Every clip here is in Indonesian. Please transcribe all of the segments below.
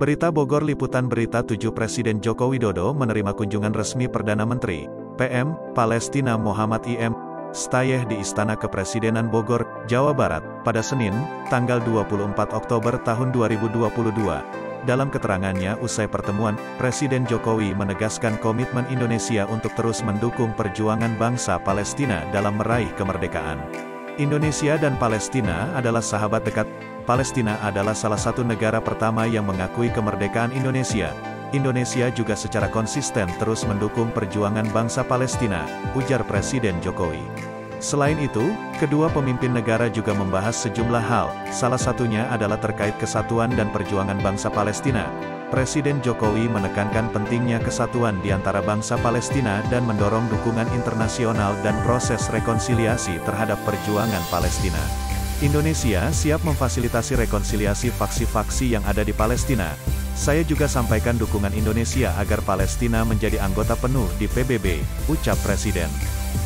Berita Bogor Liputan Berita 7 Presiden Joko Widodo menerima kunjungan resmi Perdana Menteri, PM, Palestina Muhammad I.M. Stayeh di Istana Kepresidenan Bogor, Jawa Barat, pada Senin, tanggal 24 Oktober tahun 2022. Dalam keterangannya usai pertemuan, Presiden Jokowi menegaskan komitmen Indonesia untuk terus mendukung perjuangan bangsa Palestina dalam meraih kemerdekaan. Indonesia dan Palestina adalah sahabat dekat. Palestina adalah salah satu negara pertama yang mengakui kemerdekaan Indonesia. Indonesia juga secara konsisten terus mendukung perjuangan bangsa Palestina, ujar Presiden Jokowi. Selain itu, kedua pemimpin negara juga membahas sejumlah hal, salah satunya adalah terkait kesatuan dan perjuangan bangsa Palestina. Presiden Jokowi menekankan pentingnya kesatuan di antara bangsa Palestina dan mendorong dukungan internasional dan proses rekonsiliasi terhadap perjuangan Palestina. Indonesia siap memfasilitasi rekonsiliasi faksi-faksi yang ada di Palestina. Saya juga sampaikan dukungan Indonesia agar Palestina menjadi anggota penuh di PBB, ucap Presiden.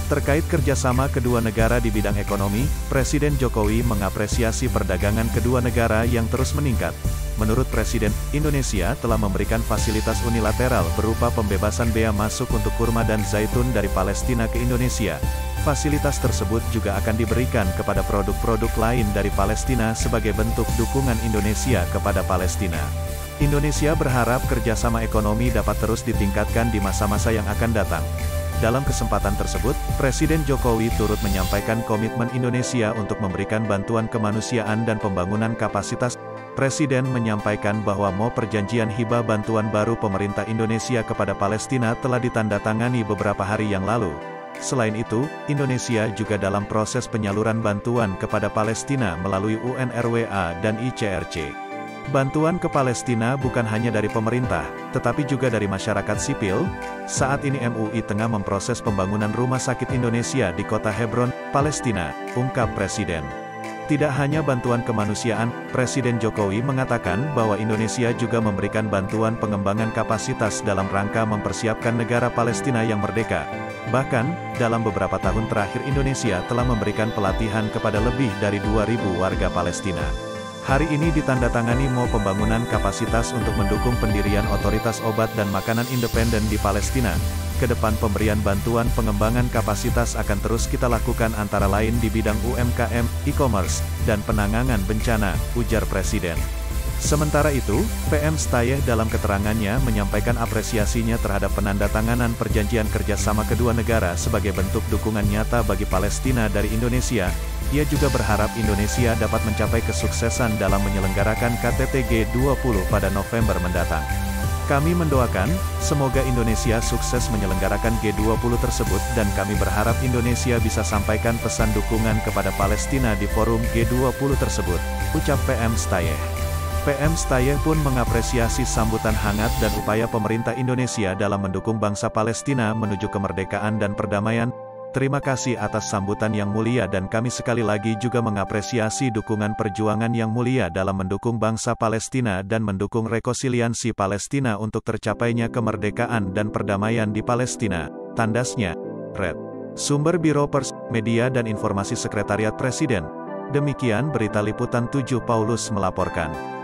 Terkait kerjasama kedua negara di bidang ekonomi, Presiden Jokowi mengapresiasi perdagangan kedua negara yang terus meningkat. Menurut Presiden, Indonesia telah memberikan fasilitas unilateral berupa pembebasan bea masuk untuk kurma dan zaitun dari Palestina ke Indonesia. Fasilitas tersebut juga akan diberikan kepada produk-produk lain dari Palestina sebagai bentuk dukungan Indonesia kepada Palestina. Indonesia berharap kerjasama ekonomi dapat terus ditingkatkan di masa-masa yang akan datang. Dalam kesempatan tersebut, Presiden Jokowi turut menyampaikan komitmen Indonesia untuk memberikan bantuan kemanusiaan dan pembangunan kapasitas. Presiden menyampaikan bahwa perjanjian hibah bantuan baru pemerintah Indonesia kepada Palestina telah ditandatangani beberapa hari yang lalu. Selain itu, Indonesia juga dalam proses penyaluran bantuan kepada Palestina melalui UNRWA dan ICRC. Bantuan ke Palestina bukan hanya dari pemerintah, tetapi juga dari masyarakat sipil. Saat ini MUI tengah memproses pembangunan Rumah Sakit Indonesia di kota Hebron, Palestina, ungkap Presiden. Tidak hanya bantuan kemanusiaan, Presiden Jokowi mengatakan bahwa Indonesia juga memberikan bantuan pengembangan kapasitas dalam rangka mempersiapkan negara Palestina yang merdeka. Bahkan, dalam beberapa tahun terakhir Indonesia telah memberikan pelatihan kepada lebih dari 2.000 warga Palestina. Hari ini ditandatangani pembangunan kapasitas untuk mendukung pendirian otoritas obat dan makanan independen di Palestina. Kedepan pemberian bantuan pengembangan kapasitas akan terus kita lakukan antara lain di bidang UMKM, e-commerce, dan penanganan bencana, ujar Presiden. Sementara itu, PM Stayeh dalam keterangannya menyampaikan apresiasinya terhadap penandatanganan perjanjian kerjasama kedua negara sebagai bentuk dukungan nyata bagi Palestina dari Indonesia. Ia juga berharap Indonesia dapat mencapai kesuksesan dalam menyelenggarakan KTT G20 pada November mendatang. Kami mendoakan, semoga Indonesia sukses menyelenggarakan G20 tersebut dan kami berharap Indonesia bisa sampaikan pesan dukungan kepada Palestina di forum G20 tersebut, ucap PM Stayeh. PM Stayeh pun mengapresiasi sambutan hangat dan upaya pemerintah Indonesia dalam mendukung bangsa Palestina menuju kemerdekaan dan perdamaian. Terima kasih atas sambutan yang mulia dan kami sekali lagi juga mengapresiasi dukungan perjuangan yang mulia dalam mendukung bangsa Palestina dan mendukung rekonsiliasi Palestina untuk tercapainya kemerdekaan dan perdamaian di Palestina, tandasnya. Red. Sumber Biro Pers, Media dan Informasi Sekretariat Presiden. Demikian berita liputan 7 Paulus melaporkan.